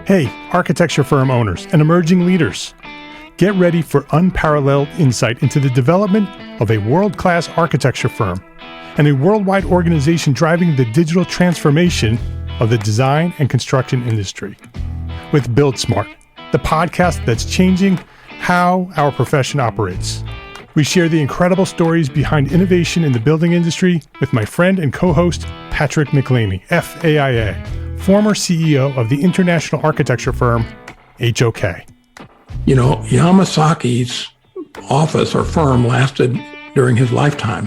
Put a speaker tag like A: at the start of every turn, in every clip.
A: Hey, architecture firm owners and emerging leaders. Get ready for unparalleled insight into the development of a world-class architecture firm and a worldwide organization driving the digital transformation of the design and construction industry. With Build Smart, the podcast that's changing how our profession operates. We share the incredible stories behind innovation in the building industry with my friend and co-host, Patrick McLeamy, FAIA, former CEO of the international architecture firm, HOK.
B: You know, Yamasaki's office or firm lasted during his lifetime.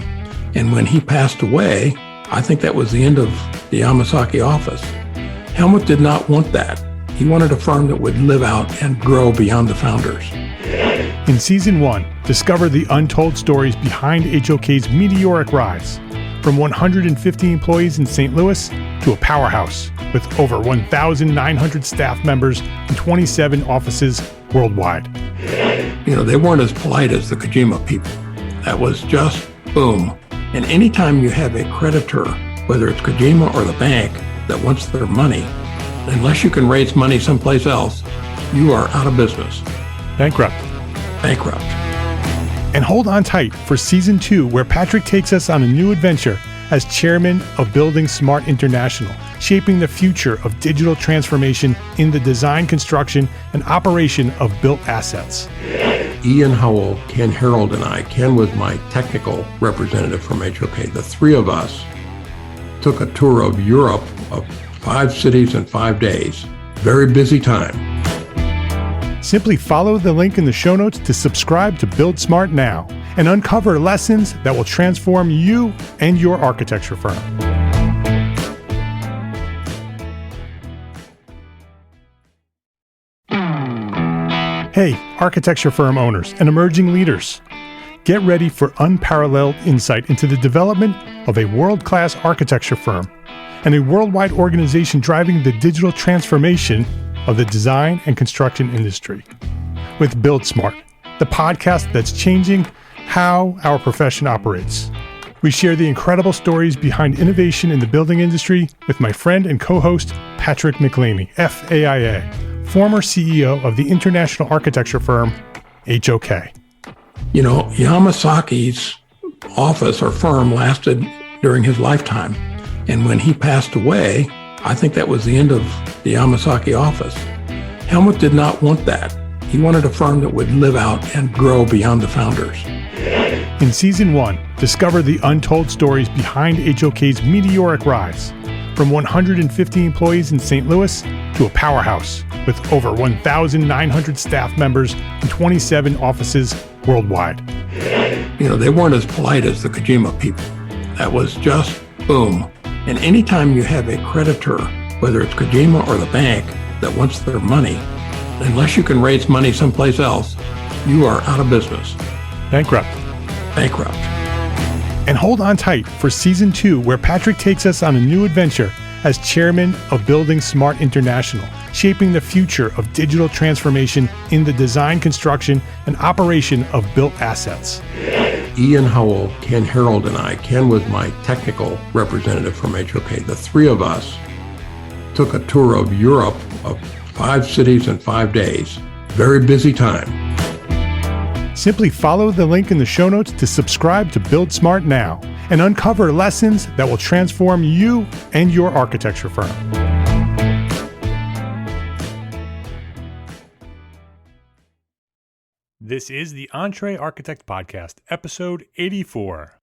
B: And when he passed away, I think that was the end of the Yamasaki office. Helmut did not want that. He wanted a firm that would live out and grow beyond the founders.
A: In Season 1, discover the untold stories behind HOK's meteoric rise, from 150 employees in St. Louis to a powerhouse with over 1,900 staff members and 27 offices worldwide.
B: You know, they weren't as polite as the Kojima people. That was just boom. And anytime you have a creditor, whether it's Kojima or the bank, that wants their money, unless you can raise money someplace else, you are out of business.
A: Bankrupt. And hold on tight for Season 2, where Patrick takes us on a new adventure as chairman of Building Smart International, shaping the future of digital transformation in the design, construction, and operation of built assets.
B: Ian Howell, Ken Harold, and I, Ken was my technical representative from HOK. The three of us took a tour of Europe of 5 cities in 5 days. Very busy time.
A: Simply follow the link in the show notes to subscribe to Build Smart now and uncover lessons that will transform you and your architecture firm. Hey, architecture firm owners and emerging leaders. Get ready for unparalleled insight into the development of a world-class architecture firm and a worldwide organization driving the digital transformation of the design and construction industry. With Build Smart, the podcast that's changing how our profession operates. We share the incredible stories behind innovation in the building industry with my friend and co-host, Patrick McLeamy, FAIA, former CEO of the international architecture firm, HOK.
B: You know, Yamasaki's office or firm lasted during his lifetime. And when he passed away, I think that was the end of the Yamasaki office. Helmut did not want that. He wanted a firm that would live out and grow beyond the founders.
A: In Season 1, discover the untold stories behind HOK's meteoric rise, from 150 employees in St. Louis to a powerhouse with over 1,900 staff members and 27 offices worldwide.
B: You know, they weren't as polite as the Kojima people. That was just boom. And anytime you have a creditor, whether it's Kojima or the bank, that wants their money, unless you can raise money someplace else, you are out of business.
A: Bankrupt. And hold on tight for Season 2, where Patrick takes us on a new adventure as chairman of Building Smart International, shaping the future of digital transformation in the design, construction, and operation of built assets.
B: Ian Howell, Ken Harold, and I, Ken was my technical representative from HOK. The three of us took a tour of Europe of 5 cities in 5 days. Very busy time.
A: Simply follow the link in the show notes to subscribe to Build Smart now and uncover lessons that will transform you and your architecture firm. This is the EntreArchitect Podcast, episode 84.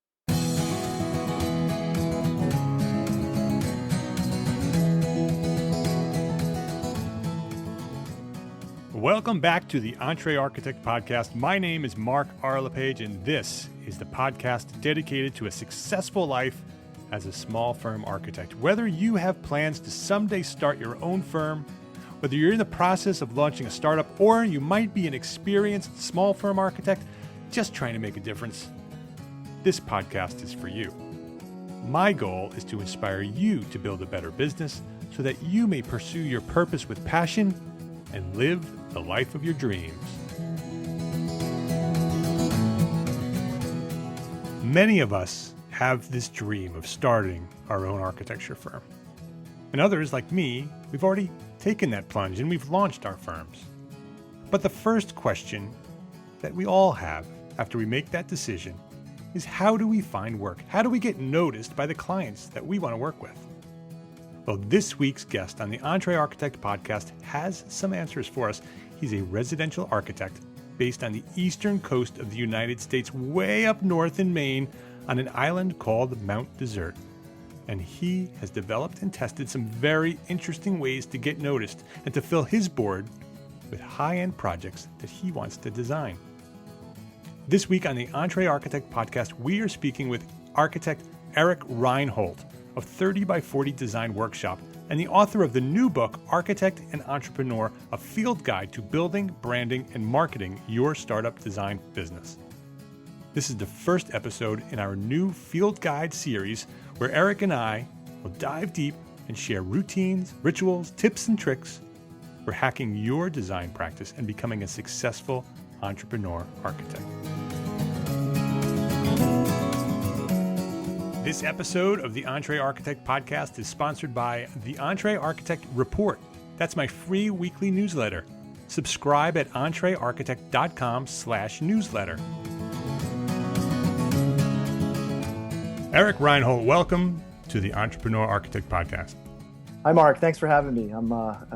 A: Welcome back to the EntreArchitect Podcast. My name is Mark R. LePage, and this is the podcast dedicated to a successful life as a small firm architect. Whether you have plans to someday start your own firm, whether you're in the process of launching a startup, or you might be an experienced small firm architect just trying to make a difference, this podcast is for you. My goal is to inspire you to build a better business so that you may pursue your purpose with passion and live the life of your dreams. Many of us have this dream of starting our own architecture firm. And others, like me, we've already taken that plunge and we've launched our firms. But the first question that we all have after we make that decision is, how do we find work? How do we get noticed by the clients that we want to work with? Well, this week's guest on the EntreArchitect Podcast has some answers for us. He's a residential architect based on the eastern coast of the United States, way up north in Maine, on an island called Mount Desert. And he has developed and tested some very interesting ways to get noticed and to fill his board with high-end projects that he wants to design. This week on the EntreArchitect Podcast, we are speaking with architect Eric Reinhold of 30 by 40 Design Workshop and the author of the new book, Architect and Entrepreneur, a field guide to building, branding, and marketing your startup design business. This is the first episode in our new field guide series where Eric and I will dive deep and share routines, rituals, tips, and tricks for hacking your design practice and becoming a successful entrepreneur architect. This episode of the EntreArchitect Podcast is sponsored by the EntreArchitect Report. That's my free weekly newsletter. Subscribe at entrearchitect.com/newsletter. Eric Reinhold, welcome to the Entrepreneur Architect Podcast.
C: Hi, Mark. Thanks for having me. I'm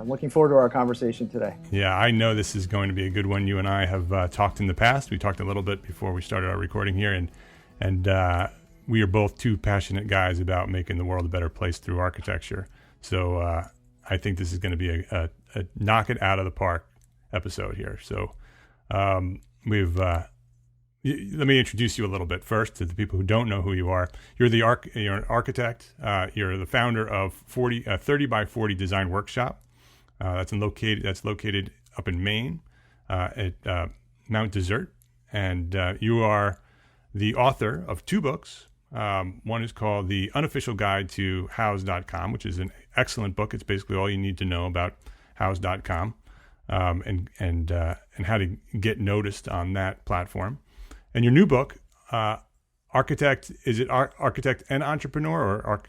C: looking forward to our conversation today.
A: Yeah, I know this is going to be a good one. You and I have talked in the past. We talked a little bit before we started our recording here, and we are both two passionate guys about making the world a better place through architecture. So I think this is going to be a knock it out of the park episode here. So let me introduce you a little bit first to the people who don't know who you are. You're an architect. You're the founder of 30 by 40 Design Workshop. That's located up in Maine at Mount Desert. And you are the author of two books. One is called The Unofficial Guide to Houzz.com, which is an excellent book. It's basically all you need to know about Houzz.com and how to get noticed on that platform. And your new book, Architect, is it Architect and Entrepreneur, or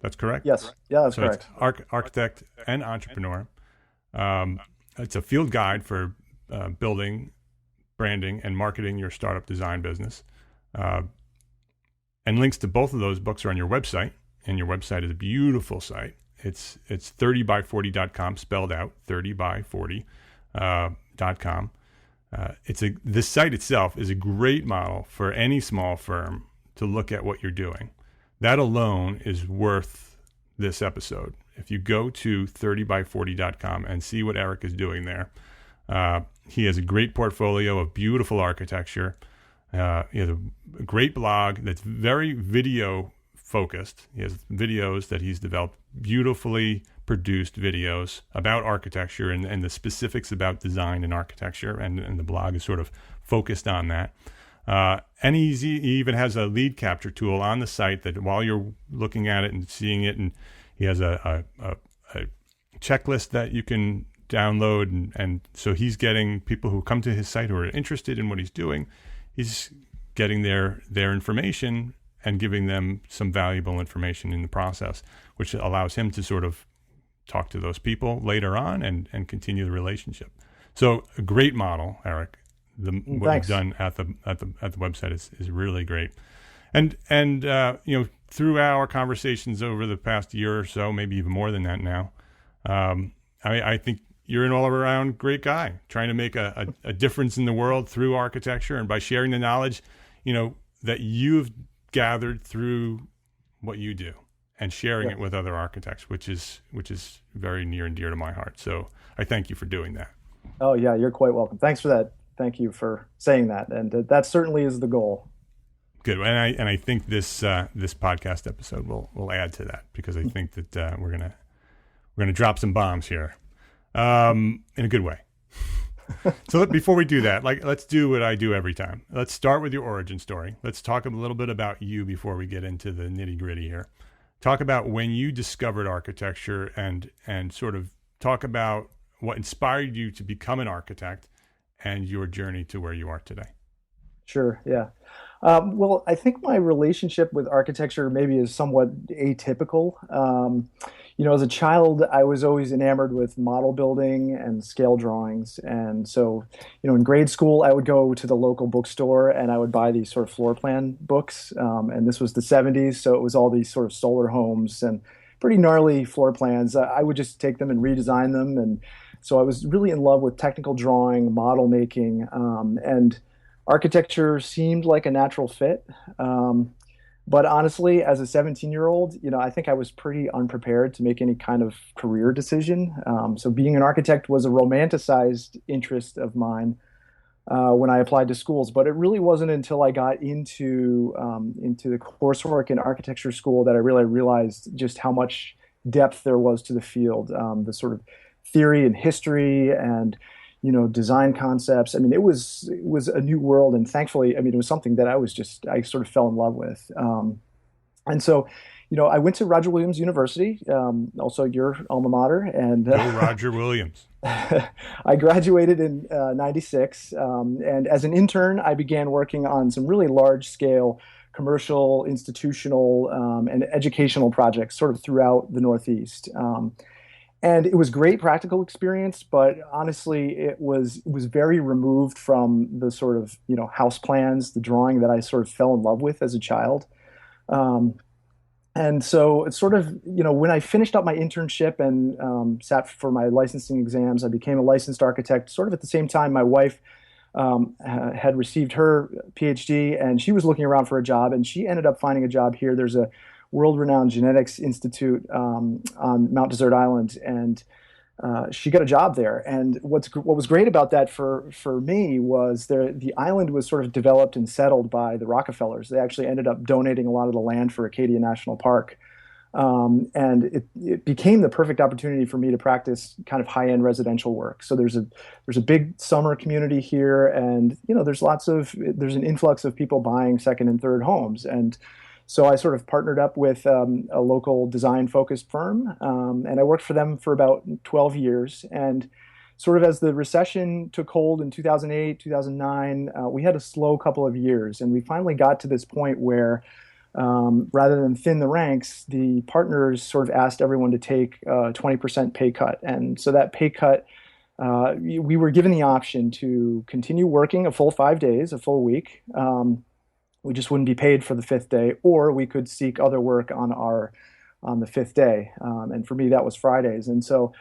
A: that's correct?
C: Yes. Yeah, that's correct.
A: It's Architect and Entrepreneur. It's a field guide for building, branding, and marketing your startup design business. And links to both of those books are on your website, and your website is a beautiful site. It's 30by40.com, spelled out, 30by40.com. This site itself is a great model for any small firm to look at what you're doing. That alone is worth this episode. If you go to 30by40.com and see what Eric is doing there, he has a great portfolio of beautiful architecture. He has a great blog that's very video focused. He has videos that he's developed, beautifully produced videos about architecture and the specifics about design and architecture, and the blog is sort of focused on that. And he even has a lead capture tool on the site that while you're looking at it and seeing it, and he has a checklist that you can download, and so he's getting people who come to his site who are interested in what he's doing. He's getting their information and giving them some valuable information in the process, which allows him to sort of talk to those people later on and continue the relationship. So a great model, Eric. What you've done at the website is really great. And through our conversations over the past year or so, maybe even more than that now, I think you're an all-around great guy trying to make a difference in the world through architecture and by sharing the knowledge, that you've gathered through what you do and sharing it with other architects, which is very near and dear to my heart. So I thank you for doing that.
C: Oh yeah, you're quite welcome. Thanks for that. Thank you for saying that, and that certainly is the goal.
A: Good, and I think this podcast episode will add to that, because I think that we're gonna drop some bombs here. In a good way. So before we do that, let's do what I do every time. Let's start with your origin story. Let's talk a little bit about you before we get into the nitty gritty here. Talk about when you discovered architecture and sort of talk about what inspired you to become an architect and your journey to where you are today.
C: Sure. Yeah. Well, I think my relationship with architecture maybe is somewhat atypical. as a child, I was always enamored with model building and scale drawings. And so, in grade school, I would go to the local bookstore and I would buy these sort of floor plan books. And this was the 70s, so it was all these sort of solar homes and pretty gnarly floor plans. I would just take them and redesign them. And so I was really in love with technical drawing, model making, and architecture seemed like a natural fit. But honestly, as a 17-year-old, I think I was pretty unprepared to make any kind of career decision. So being an architect was a romanticized interest of mine when I applied to schools. But it really wasn't until I got into the coursework in architecture school that I really realized just how much depth there was to the field, the sort of theory and history and design concepts. I mean, it was a new world, and thankfully, I mean, it was something that I sort of fell in love with. And so, I went to Roger Williams University, also your alma mater, and
A: Go Roger Williams.
C: I graduated in '96, and as an intern, I began working on some really large scale commercial, institutional, and educational projects, sort of throughout the Northeast. And it was great practical experience, but honestly, it was very removed from the sort of house plans, the drawing that I sort of fell in love with as a child. And so it's sort of when I finished up my internship and sat for my licensing exams, I became a licensed architect. Sort of at the same time, my wife had received her PhD, and she was looking around for a job, and she ended up finding a job here. There's a world-renowned genetics institute on Mount Desert Island, and she got a job there. And what was great about that for me was the island was sort of developed and settled by the Rockefellers. They actually ended up donating a lot of the land for Acadia National Park, and it became the perfect opportunity for me to practice kind of high-end residential work. So there's a big summer community here, and there's an influx of people buying second and third homes. And so I sort of partnered up with a local design-focused firm, and I worked for them for about 12 years. And sort of as the recession took hold in 2008, 2009, we had a slow couple of years, and we finally got to this point where rather than thin the ranks, the partners sort of asked everyone to take a 20% pay cut. And so that pay cut, we were given the option to continue working a full 5 days, a full week. We just wouldn't be paid for the fifth day, or we could seek other work on the fifth day. And for me, that was Fridays. And so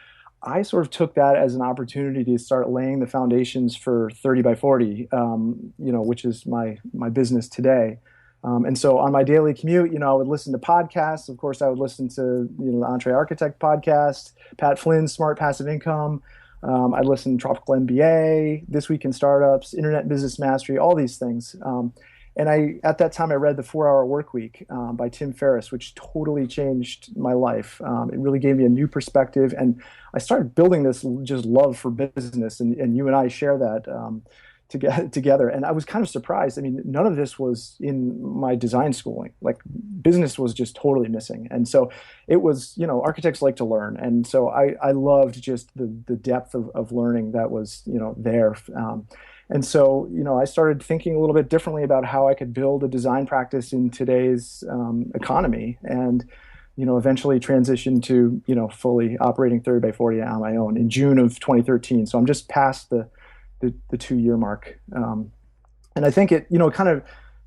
C: I sort of took that as an opportunity to start laying the foundations for 30 by 40, which is my business today. And so on my daily commute, I would listen to podcasts. Of course, I would listen to, the EntreArchitect Podcast, Pat Flynn's Smart Passive Income. I'd listen to Tropical MBA, This Week in Startups, Internet Business Mastery, all these things. And at that time, I read The 4-Hour Workweek by Tim Ferriss, which totally changed my life. It really gave me a new perspective, and I started building this just love for business, and you and I share that together. And I was kind of surprised. I mean, none of this was in my design schooling. Like, business was just totally missing. And so it was, architects like to learn. And so I loved just the depth of learning that was, there. And so, I started thinking a little bit differently about how I could build a design practice in today's economy, and, eventually transition to, fully operating 30 by 40 on my own in June of 2013. So I'm just past the 2-year mark. And I think it, kind of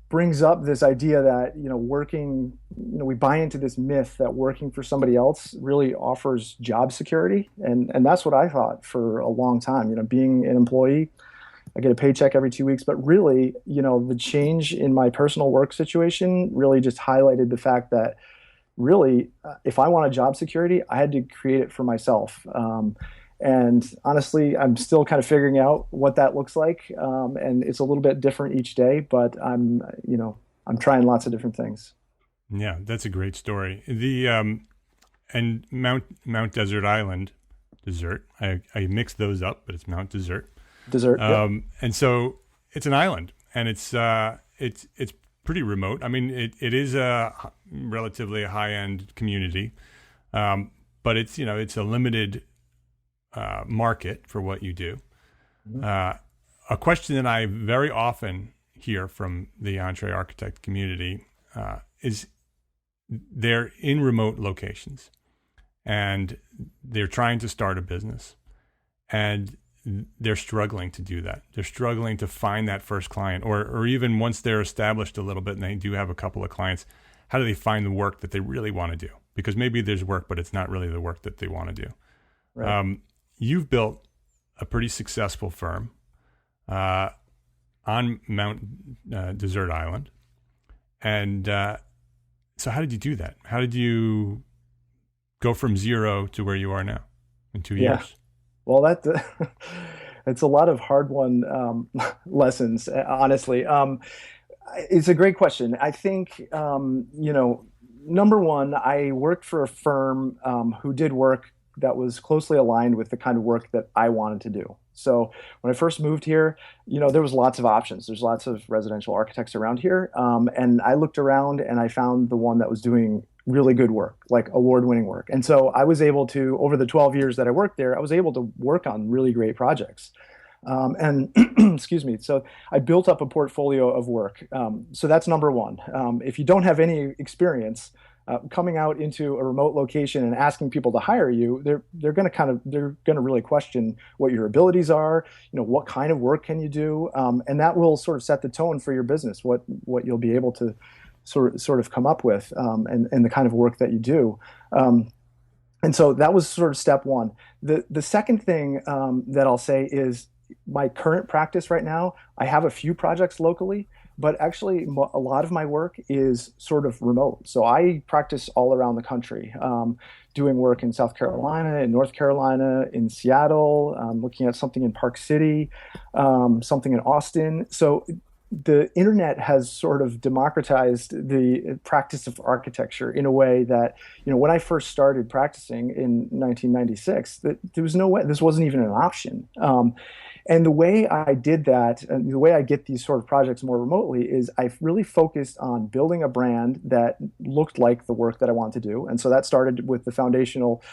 C: brings up this idea that, working, we buy into this myth that working for somebody else really offers job security. And that's what I thought for a long time, being an employee. I get a paycheck every 2 weeks, but really, the change in my personal work situation really just highlighted the fact that really, if I wanted job security, I had to create it for myself. And honestly, I'm still kind of figuring out what that looks like. And it's a little bit different each day, but I'm trying lots of different things.
A: Yeah, that's a great story. And Mount Desert Island, Desert. I mixed those up, but it's Mount Desert.
C: Desert. Yep.
A: And so it's an island, and it's pretty remote. I mean, it is a relatively high-end community, but it's a limited market for what you do. Mm-hmm. A question that I very often hear from the EntreArchitect community is they're in remote locations, and they're trying to start a business, and they're struggling to do that. They're struggling to find that first client, or even once they're established a little bit and they do have a couple of clients, how do they find the work that they really want to do? Because maybe there's work, but it's not really the work that they want to do.
C: Right.
A: You've built a pretty successful firm on Mount Desert Island. And so how did you do that? How did you go from zero to where you are now in 2 years?
C: Well, it's a lot of hard-won lessons, honestly. It's a great question. I think, number one, I worked for a firm who did work that was closely aligned with the kind of work that I wanted to do. So when I first moved here, there was lots of options. There's lots of residential architects around here. And I looked around and I found the one that was doing really good work, like award-winning work. And so I was able to, over the 12 years that I worked there, I was able to work on really great projects. And excuse me. So I built up a portfolio of work. So that's number one. If you don't have any experience, coming out into a remote location and asking people to hire you, they're going to really question what your abilities are. What kind of work can you do, and that will sort of set the tone for your business. What you'll be able to sort of come up with, and the kind of work that you do. And so that was sort of step one. The second thing that I'll say is my current practice right now. I have a few projects locally, but actually a lot of my work is sort of remote. So I practice all around the country, doing work in South Carolina, in North Carolina, in Seattle, looking at something in Park City, something in Austin. So the internet has sort of democratized the practice of architecture in a way that, when I first started practicing in 1996, that there was no way, this wasn't even an option. And the way I did that, and the way I get these sort of projects more remotely, is I've really focused on building a brand that looked like the work that I want to do. And so that started with the foundational,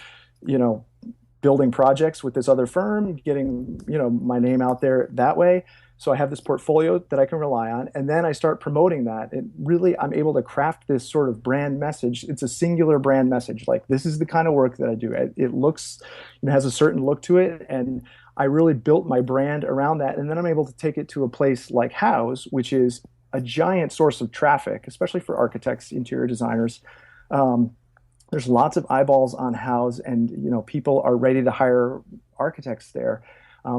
C: building projects with this other firm, getting, my name out there that way. So I have this portfolio that I can rely on, and then I start promoting that. And really, I'm able to craft this sort of brand message. It's a singular brand message. Like, this is the kind of work that I do. It looks, it has a certain look to it, and I really built my brand around that. And then I'm able to take it to a place like House, which is a giant source of traffic, especially for architects, interior designers. There's lots of eyeballs on House, and people are ready to hire architects there.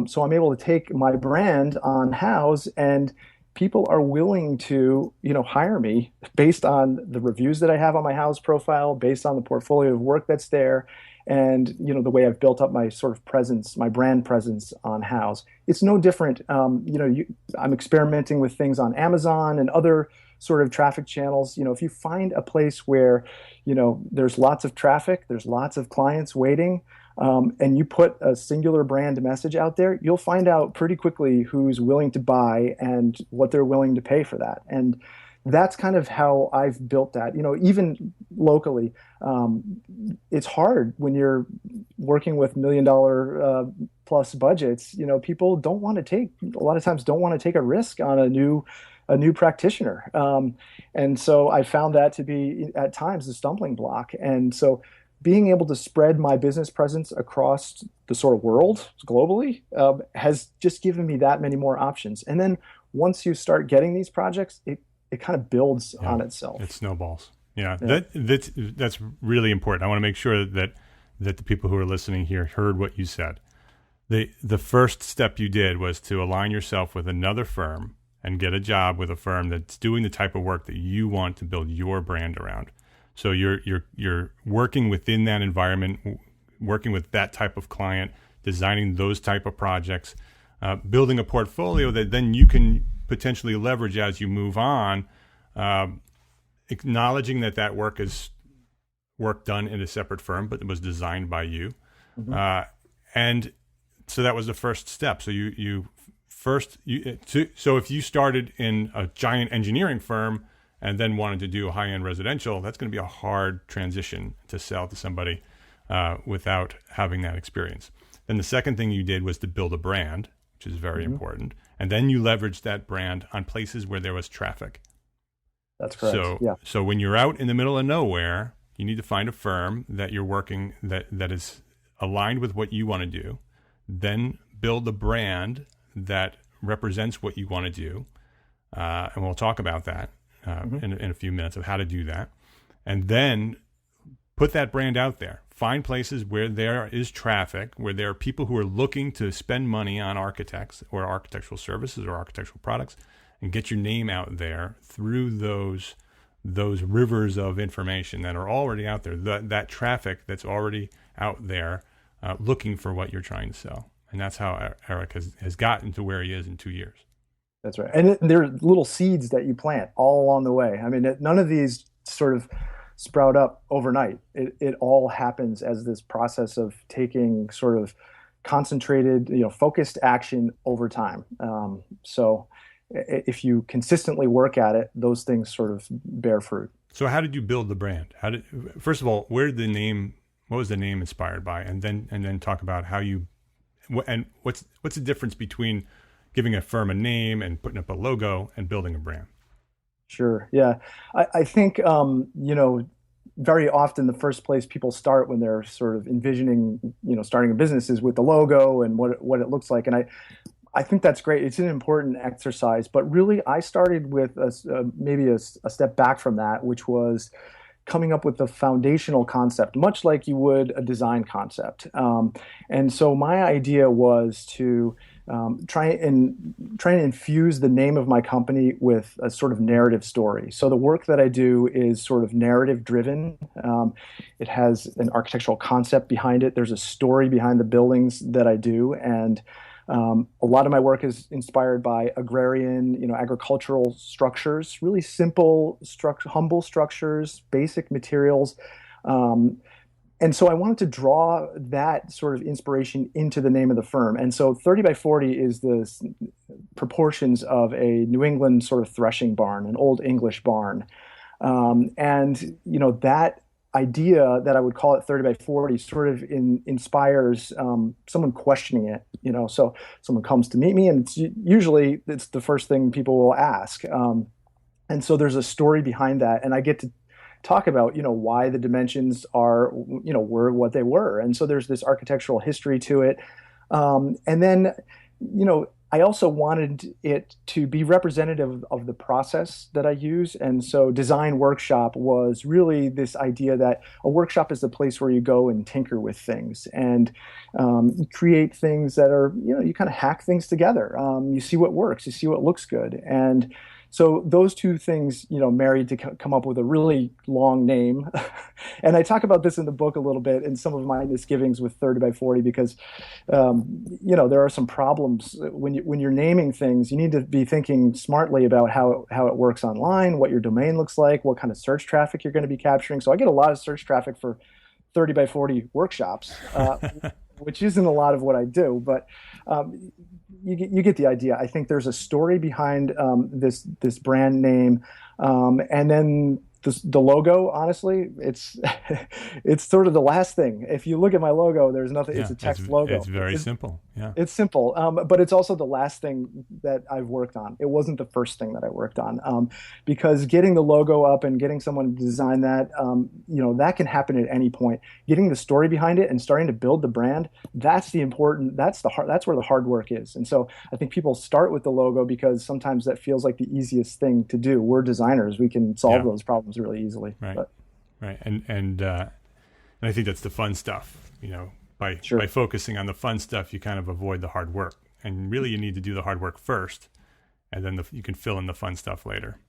C: So I'm able to take my brand on House, and people are willing to, hire me based on the reviews that I have on my House profile, based on the portfolio of work that's there, and the way I've built up my sort of presence, my brand presence on House. It's no different. I'm experimenting with things on Amazon and other sort of traffic channels. If you find a place where, there's lots of traffic, there's lots of clients waiting, and you put a singular brand message out there, you'll find out pretty quickly who's willing to buy and what they're willing to pay for that. And that's kind of how I've built that. Even locally, it's hard when you're working with $1 million plus budgets. People don't want to take, a lot of times don't want to take a risk on a new practitioner. And so I found that to be at times a stumbling block. And so being able to spread my business presence across the sort of world globally has just given me that many more options. And then once you start getting these projects, it kind of builds on itself.
A: It snowballs. Yeah. That's really important. I want to make sure that the people who are listening here heard what you said. The first step you did was to align yourself with another firm and get a job with a firm that's doing the type of work that you want to build your brand around. So you're working within that environment, working with that type of client, designing those type of projects, building a portfolio that then you can potentially leverage as you move on, acknowledging that work is work done in a separate firm, but it was designed by you. Mm-hmm. And so that was the first step. So so if you started in a giant engineering firm and then wanted to do high-end residential, that's going to be a hard transition to sell to somebody without having that experience. Then the second thing you did was to build a brand, which is very important. And then you leveraged that brand on places where there was traffic.
C: That's correct.
A: So when you're out in the middle of nowhere, You need to find a firm that you're working that is aligned with what you want to do. Then build a brand that represents what you want to do. And we'll talk about that in a few minutes of how to do that. And then put that brand out there. Find places where there is traffic, where there are people who are looking to spend money on architects or architectural services or architectural products, and get your name out there through those rivers of information that are already out there, that traffic that's already out there looking for what you're trying to sell. And that's how Eric has gotten to where he is in 2 years.
C: That's right. And there are little seeds that you plant all along the way. I mean, none of these sort of sprout up overnight. It all happens as this process of taking sort of concentrated, focused action over time. So if you consistently work at it, those things sort of bear fruit.
A: So how did you build the brand? First of all, what was the name inspired by? And then talk about how and what's the difference between giving a firm a name and putting up a logo and building a brand?
C: Sure. Yeah. I think, very often the first place people start when they're sort of envisioning, starting a business is with the logo and what it looks like. And I think that's great. It's an important exercise, but really I started with maybe a step back from that, which was coming up with the foundational concept, much like you would a design concept. And so my idea was to try and infuse the name of my company with a sort of narrative story. So the work that I do is sort of narrative driven. It has an architectural concept behind it. There's a story behind the buildings that I do. And a lot of my work is inspired by agrarian, agricultural structures, really simple, humble structures, basic materials. And so I wanted to draw that sort of inspiration into the name of the firm. And so 30 by 40 is the proportions of a New England sort of threshing barn, an old English barn. That idea that I would call it 30 by 40 sort of inspires someone questioning it. So someone comes to meet me, and usually it's the first thing people will ask. And so there's a story behind that, and I get to talk about why the dimensions are were what they were. And so there's this architectural history to it. And then I also wanted it to be representative of the process that I use. And so design workshop was really this idea that a workshop is the place where you go and tinker with things and create things that are, you kind of hack things together. You see what works, you see what looks good. And so those two things, married to come up with a really long name. And I talk about this in the book a little bit in some of my misgivings with 30 by 40 because, there are some problems when you're naming things. You need to be thinking smartly about how it works online, what your domain looks like, what kind of search traffic you're going to be capturing. So I get a lot of search traffic for 30 by 40 workshops, which isn't a lot of what I do, but you get the idea. I think there's a story behind this brand name, and then the logo. Honestly, it's sort of the last thing. If you look at my logo, there's nothing. Yeah, it's a text logo.
A: It's very simple. Yeah,
C: it's simple, but it's also the last thing that I've worked on. It wasn't the first thing that I worked on, because getting the logo up and getting someone to design that, that can happen at any point. Getting the story behind it and starting to build the brand, that's where the hard work is. And so I think people start with the logo because sometimes that feels like the easiest thing to do. We're designers; we can solve those problems really easily.
A: Right, right, and I think that's the fun stuff. By focusing on the fun stuff, you kind of avoid the hard work. And really, you need to do the hard work first, and then you can fill in the fun stuff later.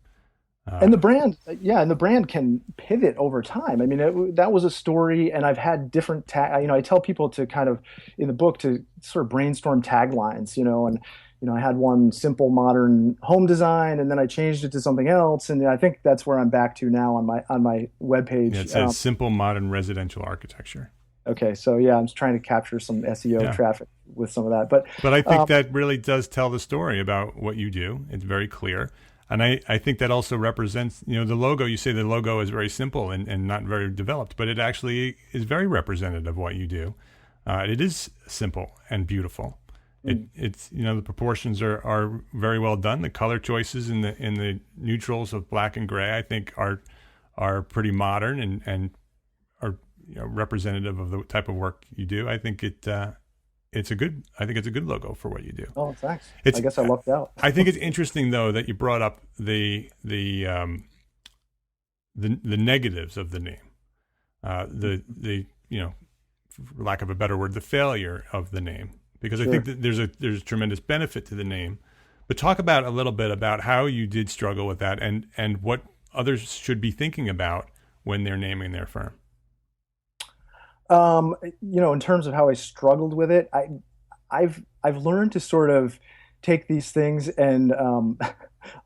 C: And the brand can pivot over time. I mean, that was a story, and I've had different I tell people to kind of in the book to sort of brainstorm taglines. And I had one simple modern home design, and then I changed it to something else, and I think that's where I'm back to now on my webpage.
A: Yeah, it says simple modern residential architecture.
C: Okay, so I'm just trying to capture some SEO traffic with some of that, but
A: I think that really does tell the story about what you do. It's very clear, and I think that also represents the logo. You say the logo is very simple and not very developed, but it actually is very representative of what you do. It is simple and beautiful. It's the proportions are very well done. The color choices in the neutrals of black and gray, I think, are pretty modern and representative of the type of work you do. I think it's a good logo for what you do.
C: Oh, thanks. I guess I lucked out.
A: I think it's interesting though that you brought up the negatives of the name, the for lack of a better word, the failure of the name, because I think that there's a tremendous benefit to the name. But talk about a little bit about how you did struggle with that, and what others should be thinking about when they're naming their firm.
C: In terms of how I struggled with it, I've learned to sort of take these things and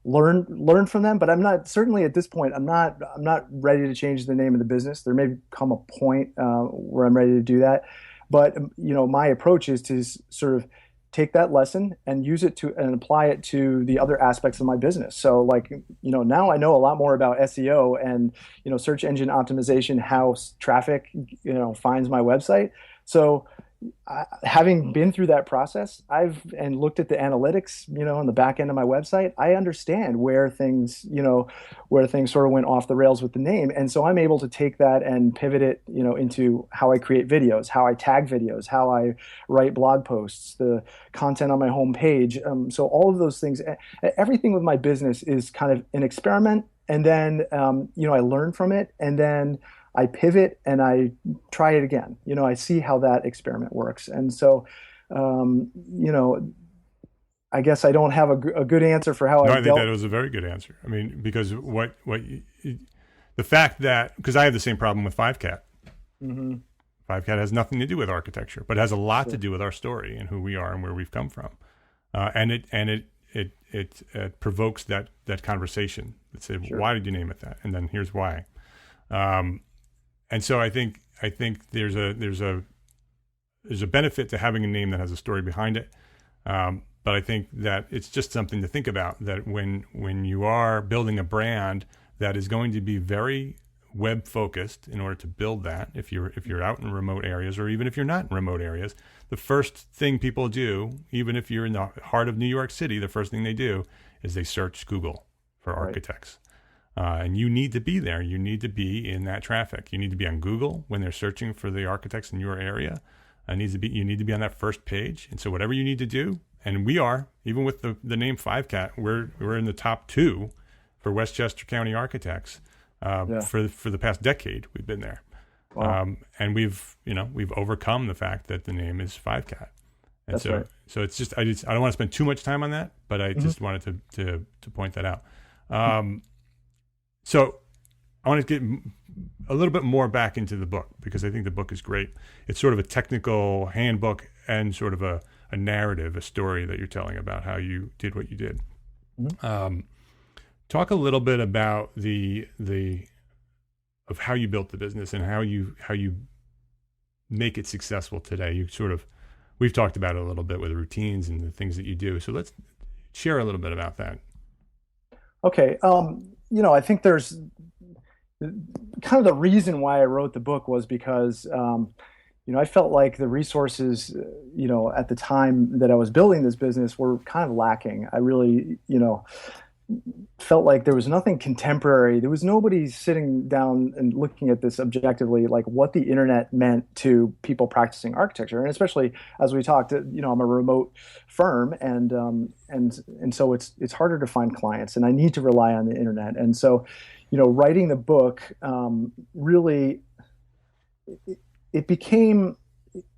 C: learn from them. But I'm not, certainly at this point, I'm not ready to change the name of the business. There may come a point where I'm ready to do that. But my approach is to sort of take that lesson and use it to and apply it to the other aspects of my business. So now I know a lot more about SEO and, search engine optimization, how traffic, finds my website. So having been through that process, and looked at the analytics, on the back end of my website, I understand where things sort of went off the rails with the name. And so I'm able to take that and pivot it, into how I create videos, how I tag videos, how I write blog posts, the content on my homepage. So all of those things, everything with my business is kind of an experiment. And then, I learn from it, and then I pivot and I try it again. I see how that experiment works. And so, I guess I don't have a good answer for how I
A: think that was a very good answer. I mean, because the fact that, because I have the same problem with 5Cat. Mm-hmm. 5Cat has nothing to do with architecture, but has a lot to do with our story and who we are and where we've come from. And it provokes that conversation that said, why did you name it that? And then here's why. And so I think there's a benefit to having a name that has a story behind it. But I think that it's just something to think about, that when you are building a brand that is going to be very web focused, in order to build that, if you're out in remote areas, or even if you're not in remote areas, the first thing people do, even if you're in the heart of New York City, the first thing they do is they search Google for architects. And you need to be there. You need to be in that traffic. You need to be on Google when they're searching for the architects in your area. You need to be on that first page. And so whatever you need to do, and we are, even with the name 5Cat, we're in the top 2 for Westchester County architects. For the past decade, we've been there. Wow. And we've overcome the fact that the name is 5Cat. And
C: That's right.
A: So it's just, I don't want to spend too much time on that, but I just wanted to point that out. So I want to get a little bit more back into the book, because I think the book is great. It's sort of a technical handbook and sort of a narrative, a story that you're telling about how you did what you did. Mm-hmm. Talk a little bit about of how you built the business and how you make it successful today. We've talked about it a little bit with the routines and the things that you do. So let's share a little bit about that.
C: Okay. I think there's kind of the reason why I wrote the book was because, I felt like the resources, at the time that I was building this business were kind of lacking. I really, felt like there was nothing contemporary. There was nobody sitting down and looking at this objectively, like what the internet meant to people practicing architecture. And especially as we talked, I'm a remote firm, and so it's harder to find clients, and I need to rely on the internet. And so, writing the book really, it became.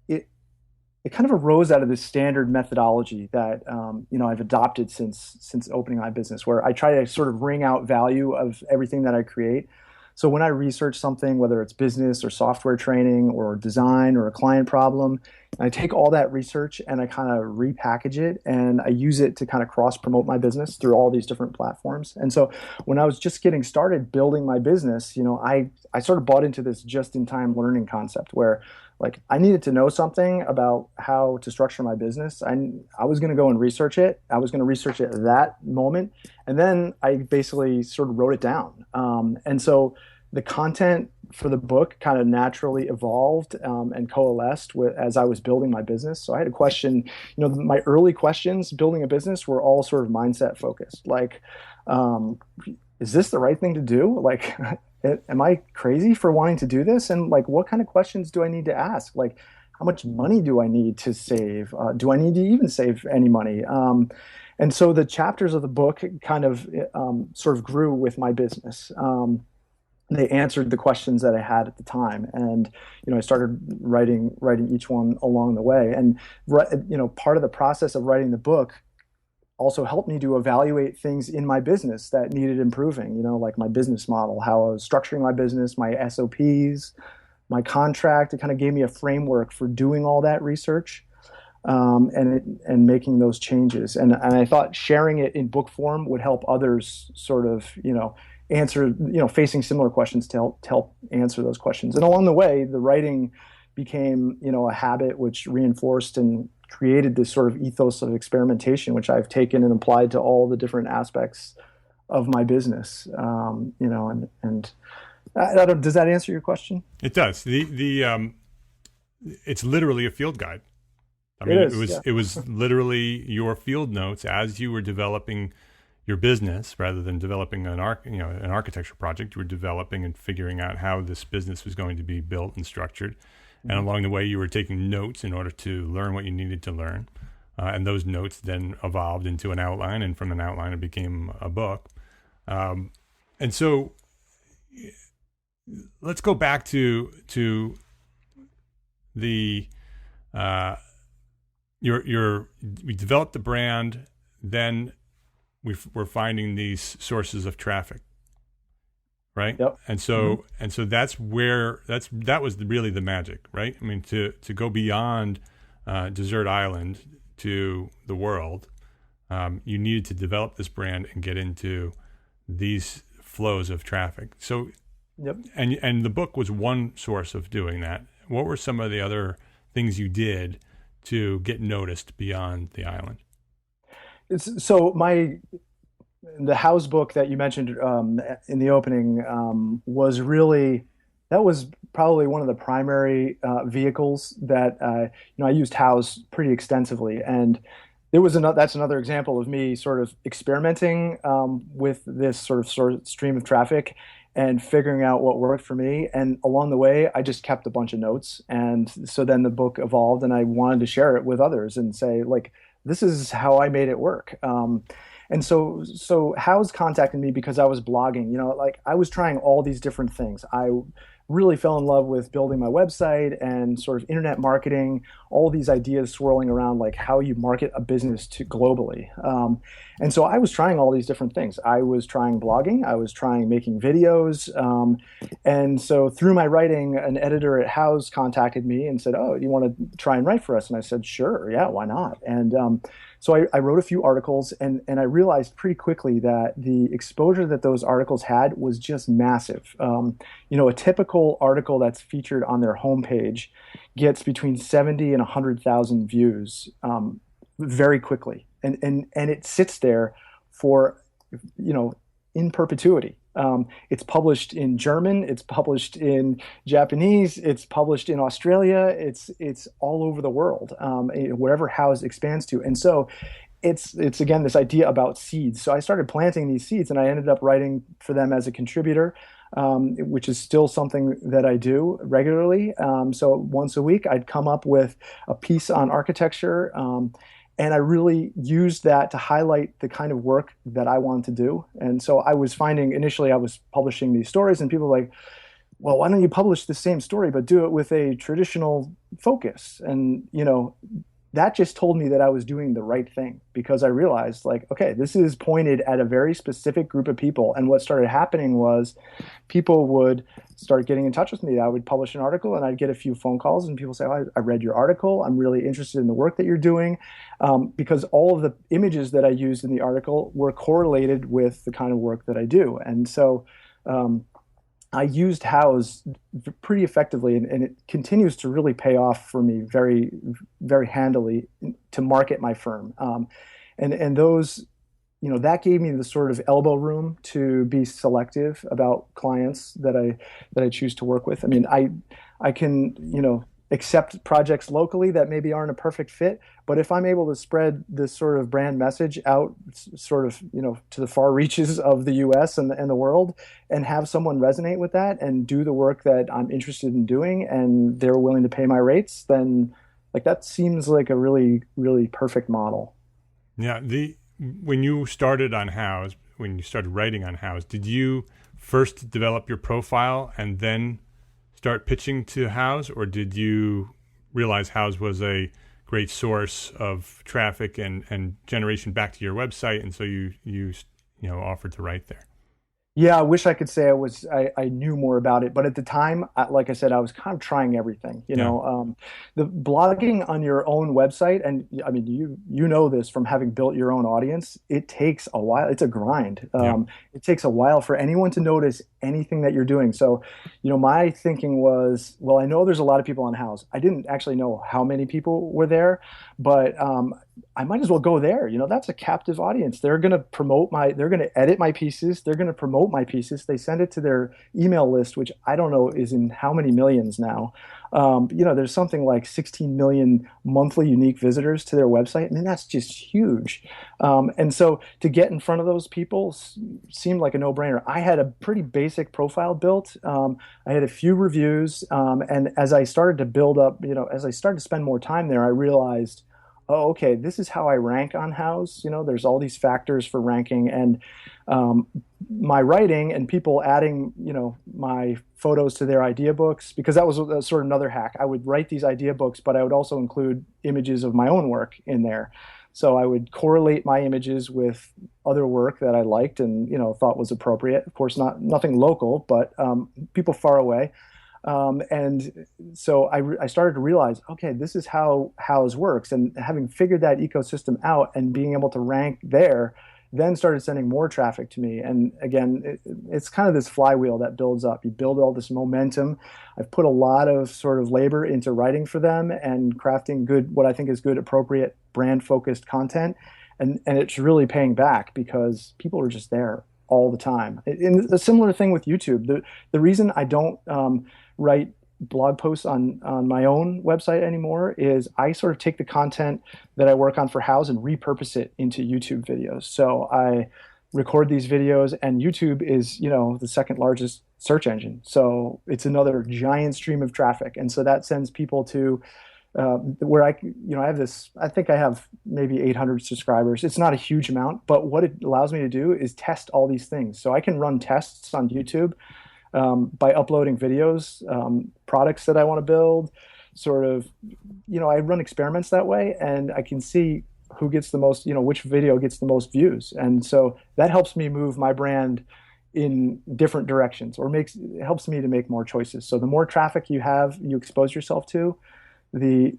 C: It kind of arose out of this standard methodology that I've adopted since opening my business, where I try to sort of wring out value of everything that I create. So when I research something, whether it's business or software training or design or a client problem, I take all that research and I kind of repackage it, and I use it to kind of cross promote my business through all these different platforms. And so when I was just getting started building my business, I sort of bought into this just-in-time learning concept where, like, I needed to know something about how to structure my business. I was going to go and research it. I was going to research it at that moment. And then I basically sort of wrote it down. And so the content for the book kind of naturally evolved and coalesced as I was building my business. So I had a question, my early questions building a business were all sort of mindset focused. Like, is this the right thing to do? Like, am I crazy for wanting to do this? And like, what kind of questions do I need to ask? Like, how much money do I need to save? Do I need to even save any money? And so the chapters of the book kind of sort of grew with my business. They answered the questions that I had at the time, and I started writing each one along the way. And part of the process of writing the book also helped me to evaluate things in my business that needed improving. Like my business model, how I was structuring my business, my SOPs, my contract. It kind of gave me a framework for doing all that research. And making those changes. And I thought sharing it in book form would help others sort of, answer, facing similar questions to help answer those questions. And along the way, the writing became, a habit which reinforced and created this sort of ethos of experimentation, which I've taken and applied to all the different aspects of my business. And does that answer your question?
A: It does. It's literally a field guide. I mean, it was literally your field notes as you were developing your business, rather than developing an architecture project. You were developing and figuring out how this business was going to be built and structured. Mm-hmm. And along the way, you were taking notes in order to learn what you needed to learn. And those notes then evolved into an outline, and from an outline, it became a book. And so let's go back to the we developed the brand, then we're finding these sources of traffic, right?
C: Yep.
A: And so that's where that was really the magic, right? I mean, to go beyond Desert Island to the world, you needed to develop this brand and get into these flows of traffic. So,
C: yep.
A: And the book was one source of doing that. What were some of the other things you did to get noticed beyond the island?
C: The house book that you mentioned in the opening was probably one of the primary vehicles that I used house pretty extensively, and that's another example of me sort of experimenting with this sort of stream of traffic and figuring out what worked for me. And along the way, I just kept a bunch of notes. And so then the book evolved, and I wanted to share it with others and say, like, this is how I made it work. And so House contacted me because I was blogging. Like, I was trying all these different things. I really fell in love with building my website and sort of internet marketing, all these ideas swirling around, like how you market a business to globally. And so I was trying all these different things. I was trying blogging. I was trying making videos. And so through my writing, an editor at House contacted me and said, "Oh, you want to try and write for us?" And I said, "Sure, yeah, why not?" And so I wrote a few articles, and I realized pretty quickly that the exposure that those articles had was just massive. A typical article that's featured on their homepage gets between 70 and 100,000 views very quickly. And it sits there for, in perpetuity. It's published in German, it's published in Japanese, it's published in Australia, it's all over the world, wherever House expands to. And so it's again this idea about seeds. So I started planting these seeds, and I ended up writing for them as a contributor, which is still something that I do regularly. So once a week, I'd come up with a piece on architecture. And I really used that to highlight the kind of work that I wanted to do. And so I was finding, initially I was publishing these stories, and people were like, well, why don't you publish the same story, but do it with a traditional focus? And, that just told me that I was doing the right thing, because I realized, like, okay, this is pointed at a very specific group of people. And what started happening was people would start getting in touch with me. I would publish an article, and I'd get a few phone calls, and people say, "Oh, I read your article. I'm really interested in the work that you're doing," because all of the images that I used in the article were correlated with the kind of work that I do. And so I used House pretty effectively, and it continues to really pay off for me very, very handily to market my firm. And those, that gave me the sort of elbow room to be selective about clients that I choose to work with. I mean, I can, accept projects locally that maybe aren't a perfect fit. But if I'm able to spread this sort of brand message out, sort of, to the far reaches of the U.S. and the world, and have someone resonate with that and do the work that I'm interested in doing, and they're willing to pay my rates, then like that seems like a really, really perfect model.
A: Yeah. When you started on Houzz, when you started writing on Houzz, did you first develop your profile and then start pitching to Houzz, or did you realize Houzz was a great source of traffic and generation back to your website, and so you offered to write there?
C: Yeah, I wish I could say I knew more about it, but at the time, like I said, I was kind of trying everything. The blogging on your own website, and I mean, you know this from having built your own audience. It takes a while. It's a grind. It takes a while for anyone to notice anything that you're doing. So, my thinking was, well, I know there's a lot of people on Houzz. I didn't actually know how many people were there, but I might as well go there. That's a captive audience. They're going to edit my pieces. They're going to promote my pieces. They send it to their email list, which I don't know is in how many millions now. There's something like 16 million monthly unique visitors to their website. I mean, that's just huge. And so to get in front of those people seemed like a no-brainer. I had a pretty basic profile built. I had a few reviews. And as I started to build up, as I started to spend more time there, I realized, oh, okay, this is how I rank on Houzz. There's all these factors for ranking, and my writing and people adding, my photos to their idea books, because that was sort of another hack. I would write these idea books, but I would also include images of my own work in there. So I would correlate my images with other work that I liked and, thought was appropriate. Of course, nothing local, but people far away. And so I started to realize, okay, this is how Houzz works. And having figured that ecosystem out and being able to rank there, then started sending more traffic to me. And again, it's kind of this flywheel that builds up. You build all this momentum. I've put a lot of sort of labor into writing for them and crafting what I think is good, appropriate, brand-focused content. And it's really paying back because people are just there all the time. And a similar thing with YouTube. The reason I don't write blog posts on my own website anymore is I sort of take the content that I work on for Houzz and repurpose it into YouTube videos. So I record these videos, and YouTube is, the second largest search engine. So it's another giant stream of traffic. And so that sends people to where I have this, I think I have maybe 800 subscribers. It's not a huge amount, but what it allows me to do is test all these things. So I can run tests on YouTube by uploading videos, products that I want to build, sort of, I run experiments that way, and I can see who gets the most, which video gets the most views. And so that helps me move my brand in different directions, or it helps me to make more choices. So the more traffic you expose yourself to, the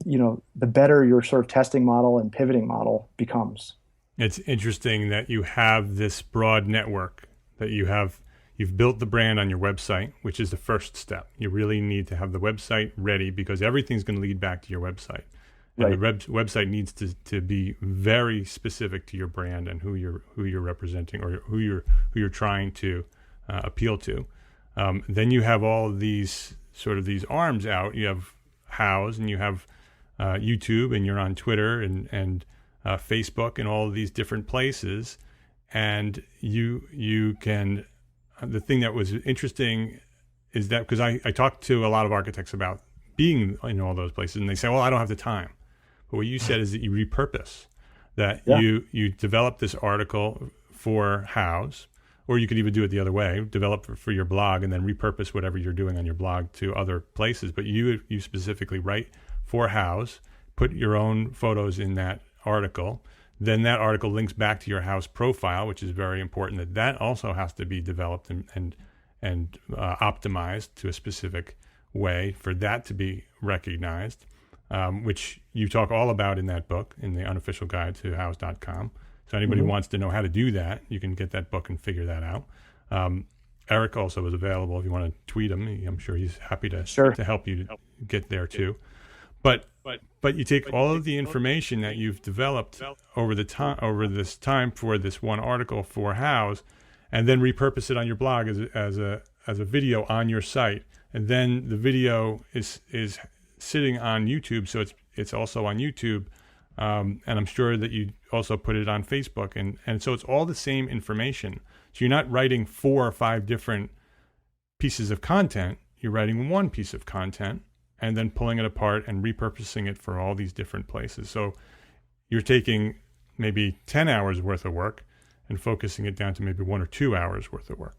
C: better your sort of testing model and pivoting model becomes.
A: It's interesting that you have this broad network, that you've built the brand on your website, which is the first step. You really need to have the website ready because everything's going to lead back to your website. And
C: right.
A: The website needs to be very specific to your brand and who you're representing, or who you're trying to appeal to. Then you have all these arms out. You have Houzz, and you have YouTube, and you're on Twitter and Facebook and all of these different places. And you can. The thing that was interesting is that, because I talked to a lot of architects about being in all those places, and they say, well, I don't have the time. But what you said is that you repurpose, that you develop this article for Houzz, or you could even do it the other way, develop for your blog and then repurpose whatever you're doing on your blog to other places. But you specifically write for Houzz, put your own photos in that article. Then that article links back to your Houzz profile, which is very important. That also has to be developed and optimized to a specific way for that to be recognized, which you talk all about in that book, in the unofficial guide to Houzz.com. So anybody who wants to know how to do that, you can get that book and figure that out. Eric also is available if you want to tweet him. I'm sure he's happy to help you get there too. But you take all of the information that you've developed over this time for this one article for Houzz, and then repurpose it on your blog as a video on your site. And then the video is sitting on YouTube, so it's also on YouTube, and I'm sure that you also put it on Facebook, and so it's all the same information. So you're not writing 4 or 5 different pieces of content. You're writing one piece of content and then pulling it apart and repurposing it for all these different places. So you're taking maybe 10 hours worth of work and focusing it down to maybe 1 or 2 hours worth of work.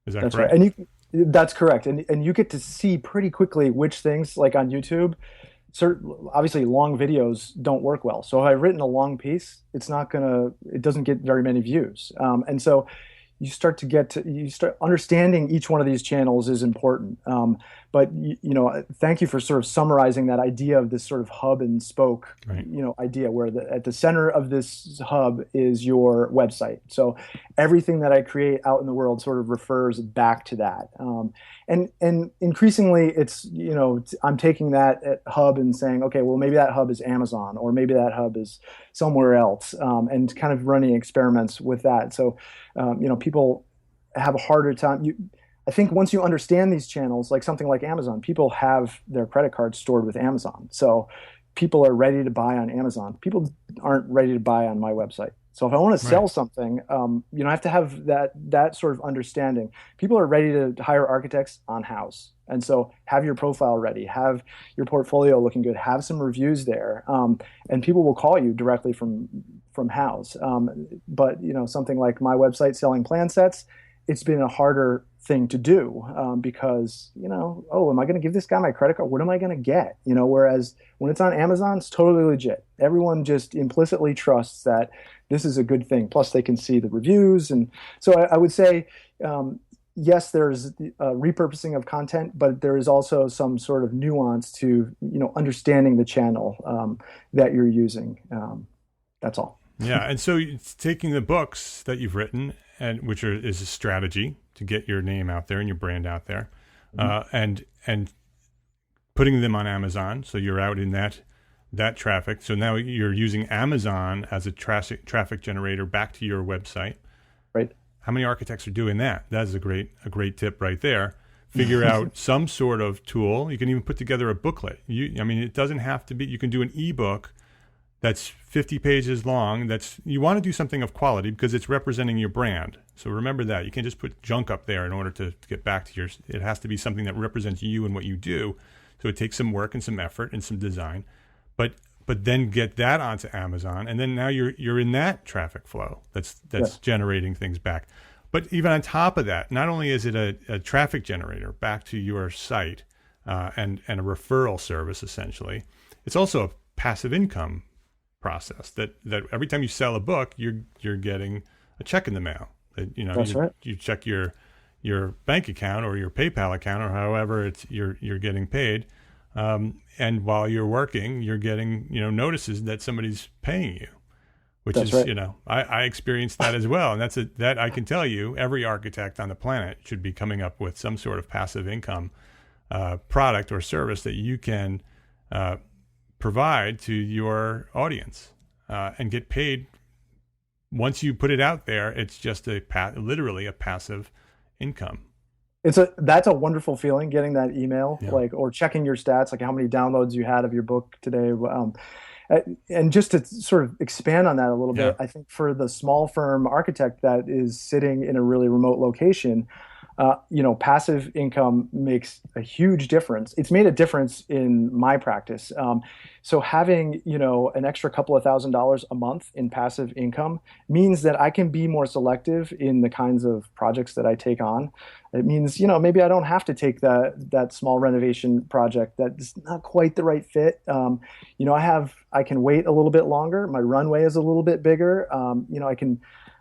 A: Is that
C: That's
A: correct?
C: right. That's correct. And you get to see pretty quickly which things, like on YouTube, obviously long videos don't work well. So if I've written a long piece, it doesn't get very many views. And so you start understanding each one of these channels is important. But thank you for sort of summarizing that idea of this sort of hub and spoke,
A: Right.
C: Idea where at the center of this hub is your website. So everything that I create out in the world sort of refers back to that. And increasingly it's, I'm taking that hub and saying, okay, well, maybe that hub is Amazon, or maybe that hub is somewhere else, and kind of running experiments with that. So, people have a harder time. I think once you understand these channels, like something like Amazon, people have their credit cards stored with Amazon. So people are ready to buy on Amazon. People aren't ready to buy on my website. So if I want to sell something, I have to have that sort of understanding. People are ready to hire architects on House. And so have your profile ready, have your portfolio looking good, have some reviews there, and people will call you directly from House. But something like my website, selling plan sets, it's been a harder thing to do because, am I going to give this guy my credit card? What am I going to get? Whereas when it's on Amazon, it's totally legit. Everyone just implicitly trusts that this is a good thing. Plus they can see the reviews. And so I would say, yes, there's repurposing of content, but there is also some sort of nuance to, understanding the channel that you're using. That's all.
A: Yeah. And so it's taking the books that you've written, and is a strategy to get your name out there and your brand out there, and putting them on Amazon. So you're out in that traffic. So now you're using Amazon as a traffic generator back to your website.
C: Right.
A: How many architects are doing that? That's a great tip right there. Figure out some sort of tool. You can even put together a booklet. It doesn't have to be. You can do an ebook that's 50 pages long. You want to do something of quality because it's representing your brand. So remember that. You can't just put junk up there in order to get back to it has to be something that represents you and what you do. So it takes some work and some effort and some design. But then get that onto Amazon, and then now you're in that traffic flow that's generating things back. But even on top of that, not only is it a traffic generator back to your site and a referral service, essentially, it's also a passive income process that every time you sell a book, you're getting a check in the mail.
C: That's right.
A: You check your bank account or your PayPal account or however you're getting paid, and while you're working, you're getting notices that somebody's paying you, which
C: that's
A: is
C: right.
A: I experienced that as well, and that I can tell you every architect on the planet should be coming up with some sort of passive income product or service that you can provide to your audience and get paid. Once you put it out there, it's just literally a passive income.
C: That's a wonderful feeling, getting that email, or checking your stats, like how many downloads you had of your book today. And just to sort of expand on that a little bit, I think for the small firm architect that is sitting in a really remote location, passive income makes a huge difference. It's made a difference in my practice. So having, an extra couple of $1,000s a month in passive income means that I can be more selective in the kinds of projects that I take on. It means, maybe I don't have to take that small renovation project that's not quite the right fit. I can wait a little bit longer. My runway is a little bit bigger.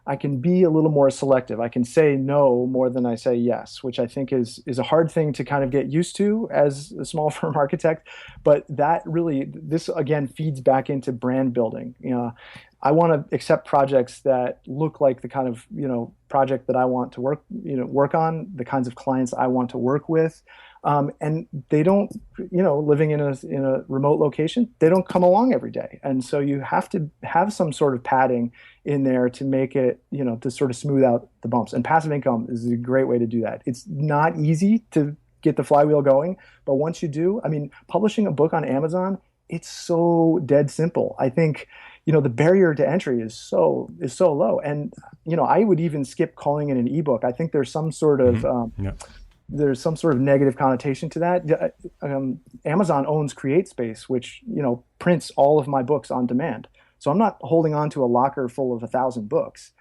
C: I can be a little more selective. I can say no more than I say yes, which I think is a hard thing to kind of get used to as a small firm architect. But this again feeds back into brand building. I want to accept projects that look like the kind of project that I want to work on, the kinds of clients I want to work with. And they don't, living in a remote location, they don't come along every day. And so you have to have some sort of padding in there to make it, to sort of smooth out the bumps. And passive income is a great way to do that. It's not easy to get the flywheel going. But once you do, I mean, publishing a book on Amazon, it's so dead simple. I think, the barrier to entry is so low. And, I would even skip calling it an ebook. I think there's some sort of, there's some sort of negative connotation to that. Amazon owns CreateSpace, which, prints all of my books on demand. So I'm not holding on to a locker full of 1,000 books.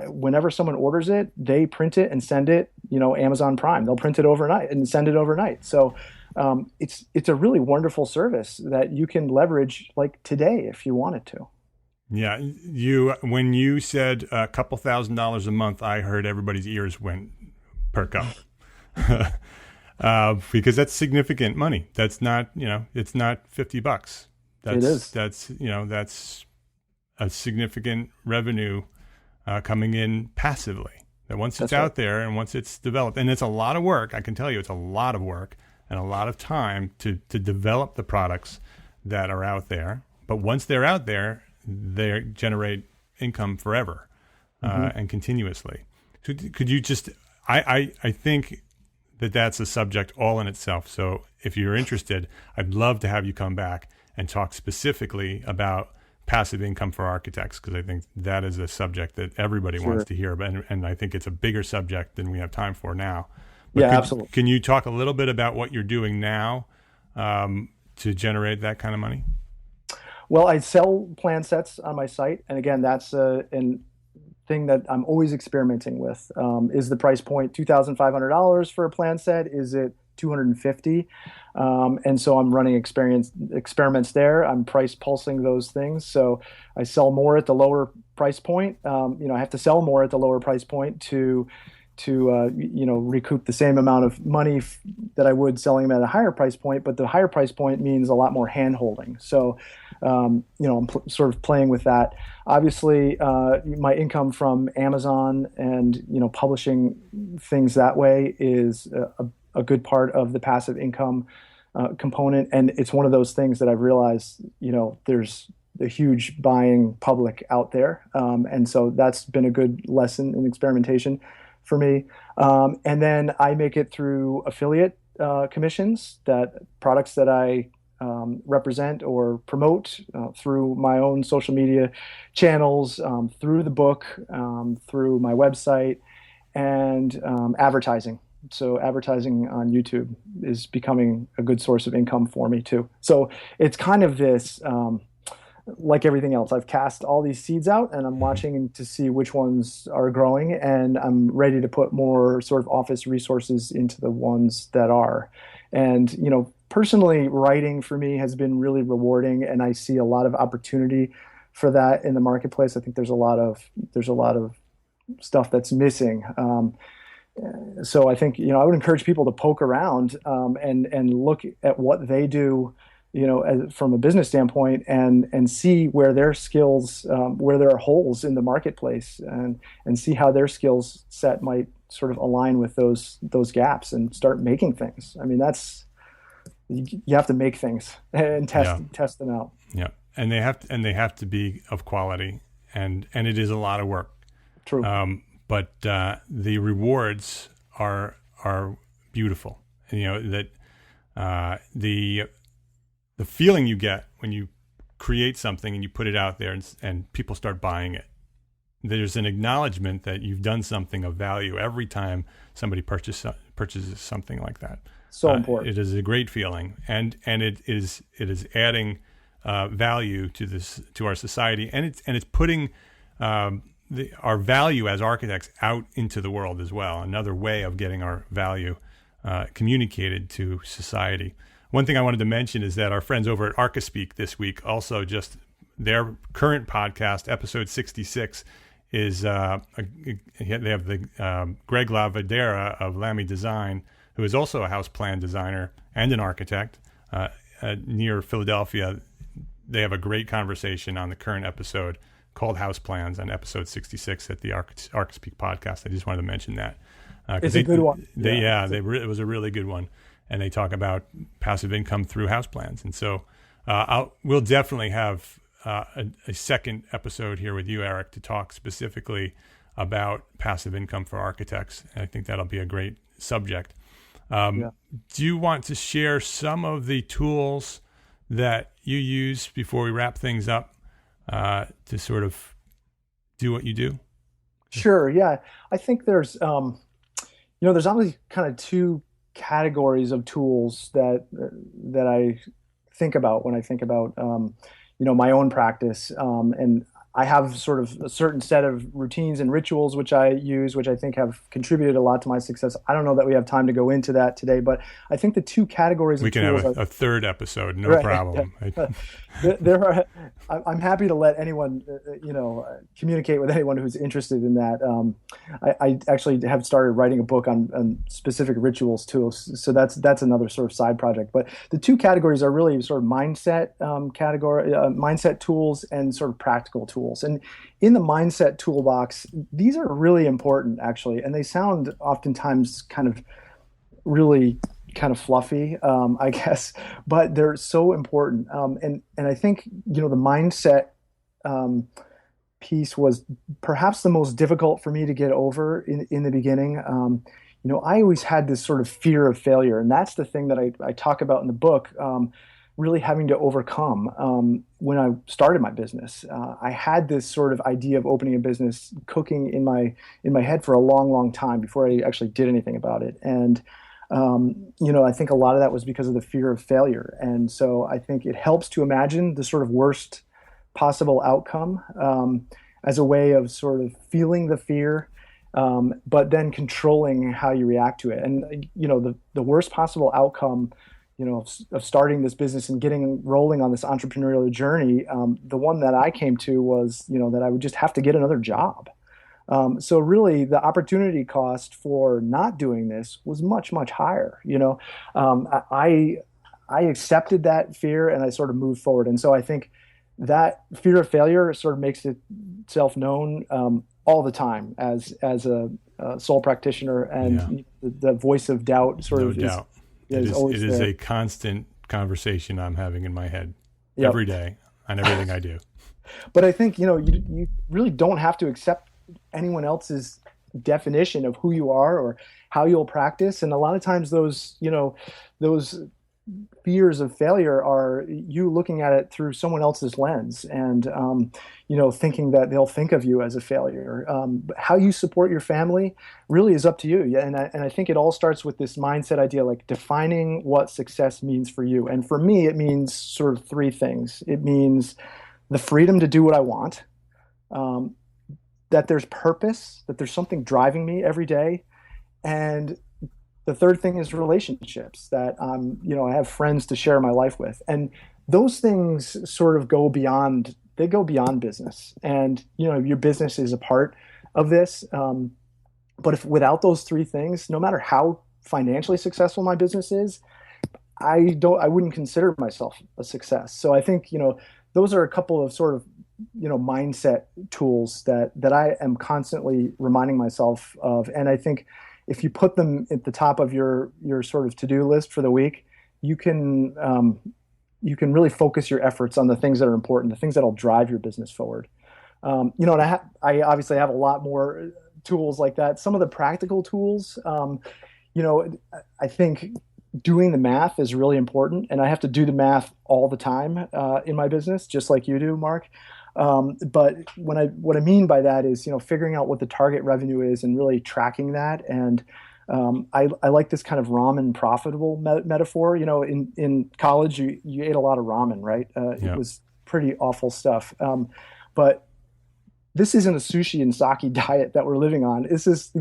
C: Whenever someone orders it, they print it and send it, Amazon Prime. They'll print it overnight and send it overnight. So it's a really wonderful service that you can leverage like today if you wanted to.
A: Yeah, when you said a couple $1,000s a month, I heard everybody's ears went perk up. Because that's significant money. That's not, it's not $50.
C: It is.
A: That's a significant revenue coming in passively. That once it's out there and once it's developed, and it's a lot of work. I can tell you, it's a lot of work and a lot of time to develop the products that are out there. But once they're out there, they generate income forever and continuously. So could you just? I think that's a subject all in itself. So if you're interested, I'd love to have you come back and talk specifically about passive income for architects, because I think that is a subject that everybody wants to hear about, and I think it's a bigger subject than we have time for now. But
C: absolutely.
A: Can you talk a little bit about what you're doing now to generate that kind of money?
C: Well, I sell plan sets on my site, and again, that's an thing that I'm always experimenting with. Is the price point $2,500 for a plan set? Is it $250? And so I'm running experiments there. I'm price pulsing those things. So I sell more at the lower price point. I have to sell more at the lower price point to recoup the same amount of money that I would selling them at a higher price point. But the higher price point means a lot more hand holding. So, I'm sort of playing with that. Obviously, my income from Amazon and, publishing things that way is a good part of the passive income component. And it's one of those things that I've realized, there's a huge buying public out there. And so that's been a good lesson in experimentation for me. And then I make it through affiliate commissions, that products that I represent or promote through my own social media channels, through the book, through my website, and advertising. So advertising on YouTube is becoming a good source of income for me too. So it's kind of this, like everything else, I've cast all these seeds out and I'm watching to see which ones are growing, and I'm ready to put more sort of office resources into the ones that are. And, personally, writing for me has been really rewarding, and I see a lot of opportunity for that in the marketplace. I think there's a lot of stuff that's missing. So I think, I would encourage people to poke around and look at what they do, from a business standpoint, and see where their skills, where there are holes in the marketplace, and see how their skills set might sort of align with those gaps, and start making things. I mean, you have to make things and test them out.
A: Yeah. And they have to be of quality, and it is a lot of work.
C: True.
A: But the rewards are beautiful. And, that the feeling you get when you create something and you put it out there and people start buying it. There's an acknowledgement that you've done something of value every time somebody purchases something like that.
C: So important.
A: It is a great feeling, and it is adding value to our society, and it's putting our value as architects out into the world as well. Another way of getting our value communicated to society. One thing I wanted to mention is that our friends over at Archispeak this week, also just their current podcast, episode 66, is they have the Greg Lavadera of Lamy Design, who is also a house plan designer and an architect near Philadelphia. They have a great conversation on the current episode called House Plans on episode 66 at the Archispeak podcast. I just wanted to mention that.
C: It's a good one.
A: It was a really good one. And they talk about passive income through house plans. And so we'll definitely have a second episode here with you, Eric, to talk specifically about passive income for architects. And I think that'll be a great subject. Do you want to share some of the tools that you use before we wrap things up to sort of do what you do?
C: Sure. Yeah. I think there's, there's obviously kind of two categories of tools that I think about when I think about, my own practice. And I have sort of a certain set of routines and rituals which I use, which I think have contributed a lot to my success. I don't know that we have time to go into that today, but I think the two categories
A: we can
C: tools
A: have a third episode, no problem.
C: I'm happy to let anyone, communicate with anyone who's interested in that. I actually have started writing a book on specific rituals too, so that's another sort of side project. But the two categories are really sort of mindset mindset tools and sort of practical tools. And in the mindset toolbox, these are really important actually, and they sound oftentimes kind of really kind of fluffy, I guess, but they're so important. And I think, the mindset piece was perhaps the most difficult for me to get over in the beginning. I always had this sort of fear of failure, and that's the thing that I talk about in the book, really having to overcome when I started my business. I had this sort of idea of opening a business cooking in my head for a long, long time before I actually did anything about it. And I think a lot of that was because of the fear of failure. And so I think it helps to imagine the sort of worst possible outcome as a way of sort of feeling the fear, but then controlling how you react to it. And, the worst possible outcome, of starting this business and getting rolling on this entrepreneurial journey, the one that I came to was, that I would just have to get another job. So really, the opportunity cost for not doing this was much, much higher. I accepted that fear and I sort of moved forward. And so I think that fear of failure sort of makes itself known all the time as a sole practitioner, and the voice of doubt sort of
A: doubt. It is a constant conversation I'm having in my head every day on everything I do.
C: But I think you really don't have to accept anyone else's definition of who you are or how you'll practice. And a lot of times those fears of failure are you looking at it through someone else's lens and, thinking that they'll think of you as a failure. How you support your family really is up to you. Yeah. And I think it all starts with this mindset idea, like defining what success means for you. And for me, it means sort of three things. It means the freedom to do what I want, that there's purpose, that there's something driving me every day. And the third thing is relationships, that I have friends to share my life with. And those things sort of go beyond business. And, your business is a part of this. But if without those three things, no matter how financially successful my business is, I wouldn't consider myself a success. So I think, those are a couple of sort of, mindset tools that I am constantly reminding myself of. And I think if you put them at the top of your sort of to-do list for the week, you can really focus your efforts on the things that are important, the things that'll drive your business forward. And I obviously have a lot more tools like that. Some of the practical tools, I think doing the math is really important, and I have to do the math all the time in my business, just like you do, Mark. But what I mean by that is, figuring out what the target revenue is and really tracking that. And I like this kind of ramen profitable metaphor. In college, you ate a lot of ramen, right? It was pretty awful stuff. But this isn't a sushi and sake diet that we're living on. This is,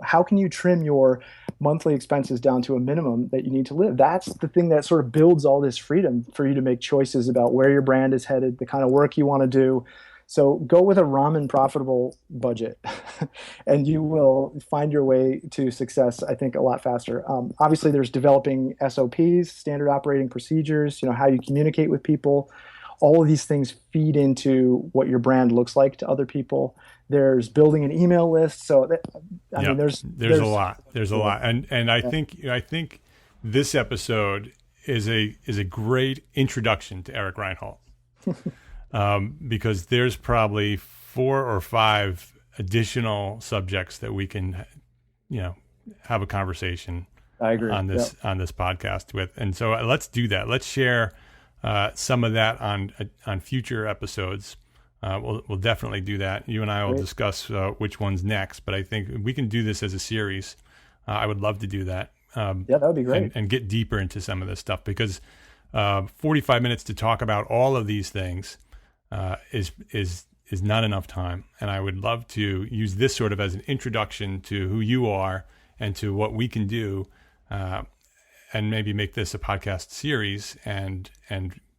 C: how can you trim your monthly expenses down to a minimum that you need to live? That's the thing that sort of builds all this freedom for you to make choices about where your brand is headed, the kind of work you want to do. So go with a ramen profitable budget and you will find your way to success, I think, a lot faster. Obviously, there's developing SOPs, standard operating procedures, how you communicate with people. All of these things feed into what your brand looks like to other people. There's building an email list. So I mean, there's
A: a lot. There's a lot. And I think this episode is a great introduction to Eric Reinhold. Because there's probably 4 or 5 additional subjects that we can, have a conversation
C: I agree.
A: on this podcast with. And so let's do that. Let's share some of that on future episodes. We'll definitely do that. You and I will discuss which one's next, but I think we can do this as a series. I would love to do that.
C: That would be great.
A: And get deeper into some of this stuff, because 45 minutes to talk about all of these things is not enough time. And I would love to use this sort of as an introduction to who you are and to what we can do, and maybe make this a podcast series and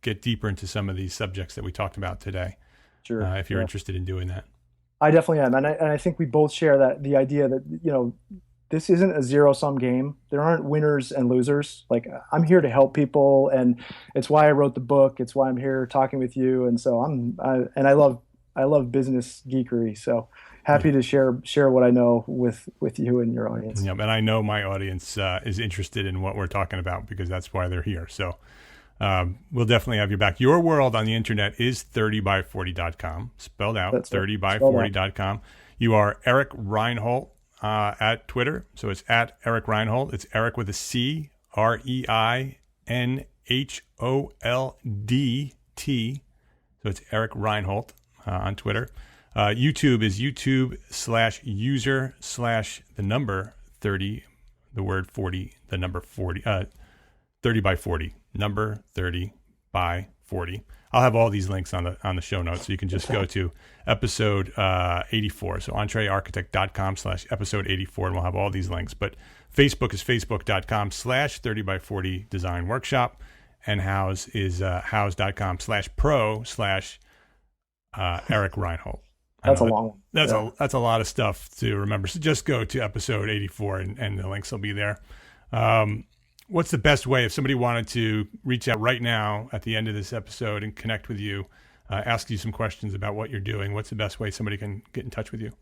A: get deeper into some of these subjects that we talked about today.
C: Sure.
A: If you're interested in doing that.
C: I definitely am. And I think we both share the idea that, this isn't a zero-sum game. There aren't winners and losers. Like, I'm here to help people, and it's why I wrote the book. It's why I'm here talking with you. And so I love business geekery. So happy to share what I know with you and your audience.
A: Yeah, and I know my audience is interested in what we're talking about, because that's why they're here. So we'll definitely have your back. Your world on the internet is 30by40.com, spelled out, 30by40.com. You are Eric Reinhold at Twitter. So it's at Eric Reinhold. It's Eric with a C, REINHOLDT. So it's Eric Reinhold on Twitter. YouTube is YouTube/user/the word 40, the number 40, 30 by 40, number 30 by 40. I'll have all these links on the show notes, so you can just go to episode 84. So EntreArchitect.com/episode 84, and we'll have all these links. But Facebook is Facebook.com/30 by 40 design workshop, and House is House.com/pro/Eric Reinhold.
C: That's a long one.
A: That's a lot of stuff to remember. So just go to episode 84 and the links will be there. What's the best way if somebody wanted to reach out right now at the end of this episode and connect with you, ask you some questions about what you're doing? What's the best way somebody can get in touch with you?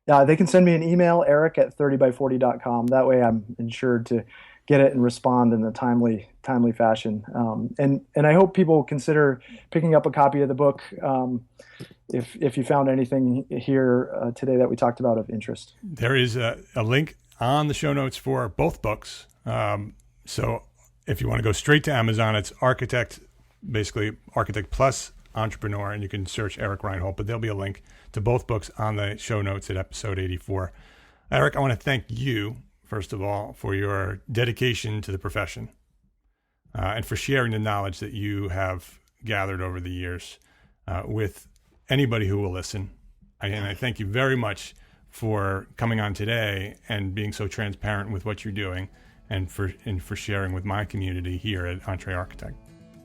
C: They can send me an email, eric@30by40.com. That way I'm ensured to get it and respond in a timely fashion. And I hope people consider picking up a copy of the book if you found anything here today that we talked about of interest.
A: There is a link on the show notes for both books. So if you want to go straight to Amazon, it's Architect, basically Architect plus Entrepreneur, and you can search Eric Reinhold, but there'll be a link to both books on the show notes at episode 84. Eric, I want to thank you, first of all, for your dedication to the profession and for sharing the knowledge that you have gathered over the years with anybody who will listen. And I thank you very much for coming on today and being so transparent with what you're doing, and for sharing with my community here at EntreArchitect.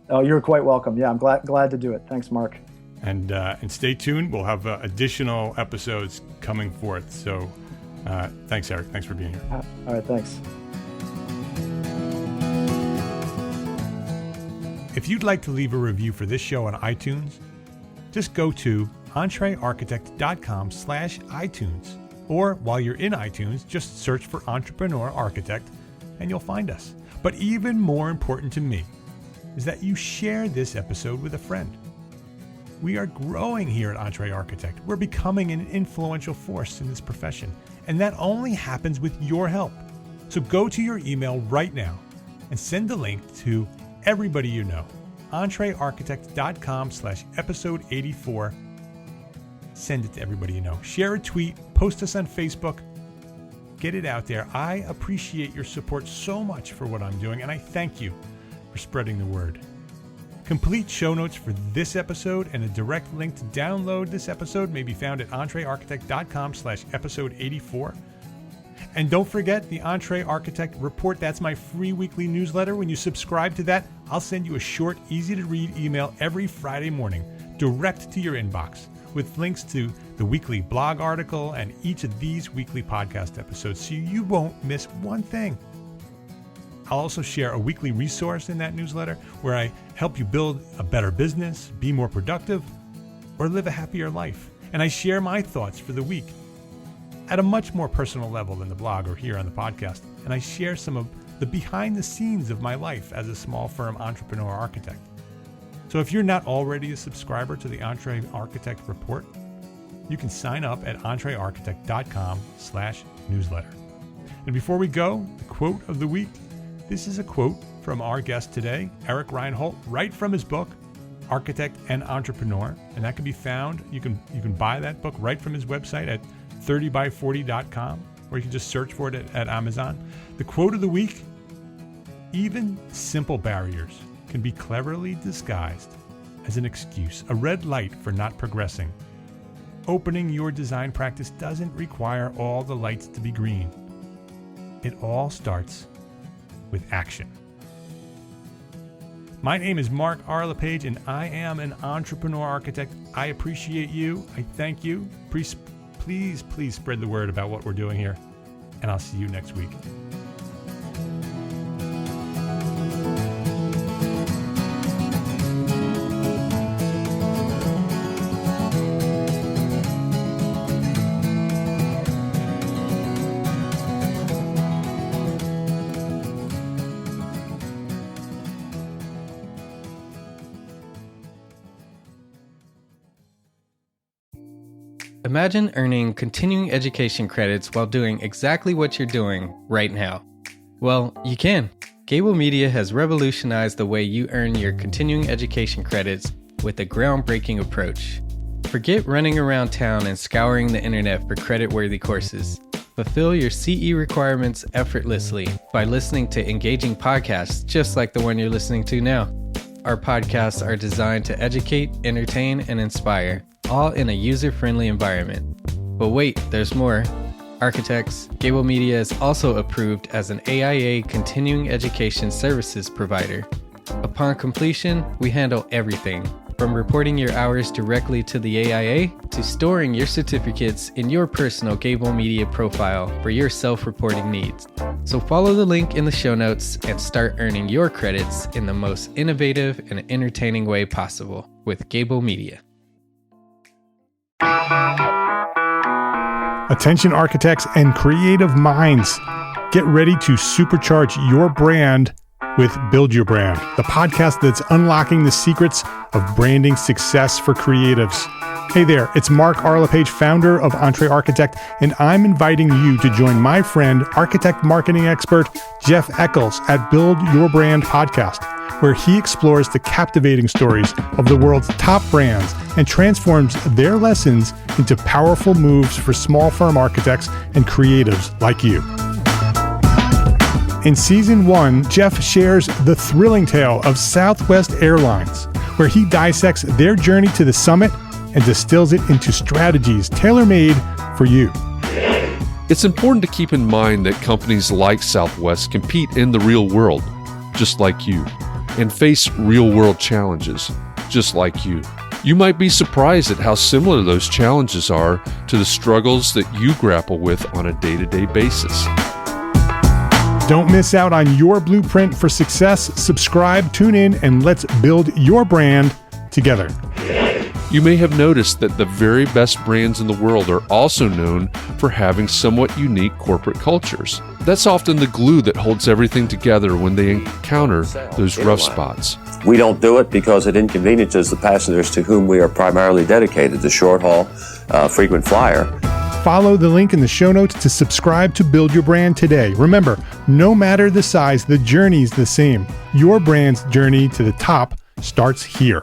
C: Oh, you're quite welcome. Yeah, I'm glad to do it. Thanks, Mark.
A: And stay tuned. We'll have additional episodes coming forth. So thanks, Eric. Thanks for being here.
C: All right, thanks.
A: If you'd like to leave a review for this show on iTunes, just go to EntreArchitect.com/iTunes. Or while you're in iTunes, just search for Entrepreneur Architect and you'll find us. But even more important to me is that you share this episode with a friend. We are growing here at EntreArchitect. We're becoming an influential force in this profession, and that only happens with your help. So go to your email right now and send the link to everybody you know. EntreArchitect.com/episode 84. Send it to everybody you know. Share a tweet, post us on Facebook. Get it out there. I appreciate your support so much for what I'm doing, and I thank you for spreading the word. Complete show notes for this episode and a direct link to download this episode may be found at EntreArchitect.com/episode 84. And don't forget the EntreArchitect Report. That's my free weekly newsletter. When you subscribe to that, I'll send you a short, easy-to-read email every Friday morning, direct to your inbox, with links to the weekly blog article and each of these weekly podcast episodes, so you won't miss one thing. I'll also share a weekly resource in that newsletter where I help you build a better business, be more productive, or live a happier life. And I share my thoughts for the week at a much more personal level than the blog or here on the podcast. And I share some of the behind the scenes of my life as a small firm entrepreneur architect. So if you're not already a subscriber to the EntreArchitect Report, you can sign up at EntreArchitect.com/newsletter. And before we go, the quote of the week. This is a quote from our guest today, Eric Reinhold, right from his book, Architect and Entrepreneur. And that can be found, you can buy that book right from his website at 30by40.com, or you can just search for it at Amazon. The quote of the week, even simple barriers can be cleverly disguised as an excuse, a red light for not progressing. Opening your design practice doesn't require all the lights to be green. It all starts with action. My name is Mark R. LePage, and I am an entrepreneur architect. I appreciate you. I thank you. Please spread the word about what we're doing here, and I'll see you next week.
D: Imagine earning continuing education credits while doing exactly what you're doing right now. Well, you can. Gable Media has revolutionized the way you earn your continuing education credits with a groundbreaking approach. Forget running around town and scouring the internet for credit-worthy courses. Fulfill your CE requirements effortlessly by listening to engaging podcasts just like the one you're listening to now. Our podcasts are designed to educate, entertain, and inspire, all in a user-friendly environment. But wait, there's more. Architects, Gable Media is also approved as an AIA continuing education services provider. Upon completion, we handle everything, from reporting your hours directly to the AIA to storing your certificates in your personal Gable Media profile for your self-reporting needs. So follow the link in the show notes and start earning your credits in the most innovative and entertaining way possible with Gable Media.
A: Attention architects and creative minds, get ready to supercharge your brand with Build Your Brand, the podcast that's unlocking the secrets of branding success for creatives. Hey there, it's Mark R. LePage, founder of EntreArchitect, and I'm inviting you to join my friend, architect marketing expert Jeff Eccles at Build Your Brand podcast, where he explores the captivating stories of the world's top brands and transforms their lessons into powerful moves for small firm architects and creatives like you. In Season 1, Jeff shares the thrilling tale of Southwest Airlines, where he dissects their journey to the summit and distills it into strategies tailor-made for you.
E: It's important to keep in mind that companies like Southwest compete in the real world, just like you, and face real-world challenges, just like you. You might be surprised at how similar those challenges are to the struggles that you grapple with on a day-to-day basis.
A: Don't miss out on your blueprint for success. Subscribe, tune in, and let's build your brand together.
E: You may have noticed that the very best brands in the world are also known for having somewhat unique corporate cultures. That's often the glue that holds everything together when they encounter those rough spots.
F: We don't do it because it inconveniences the passengers to whom we are primarily dedicated, the short haul, frequent flyer.
A: Follow the link in the show notes to subscribe to Build Your Brand today. Remember, no matter the size, the journey's the same. Your brand's journey to the top starts here.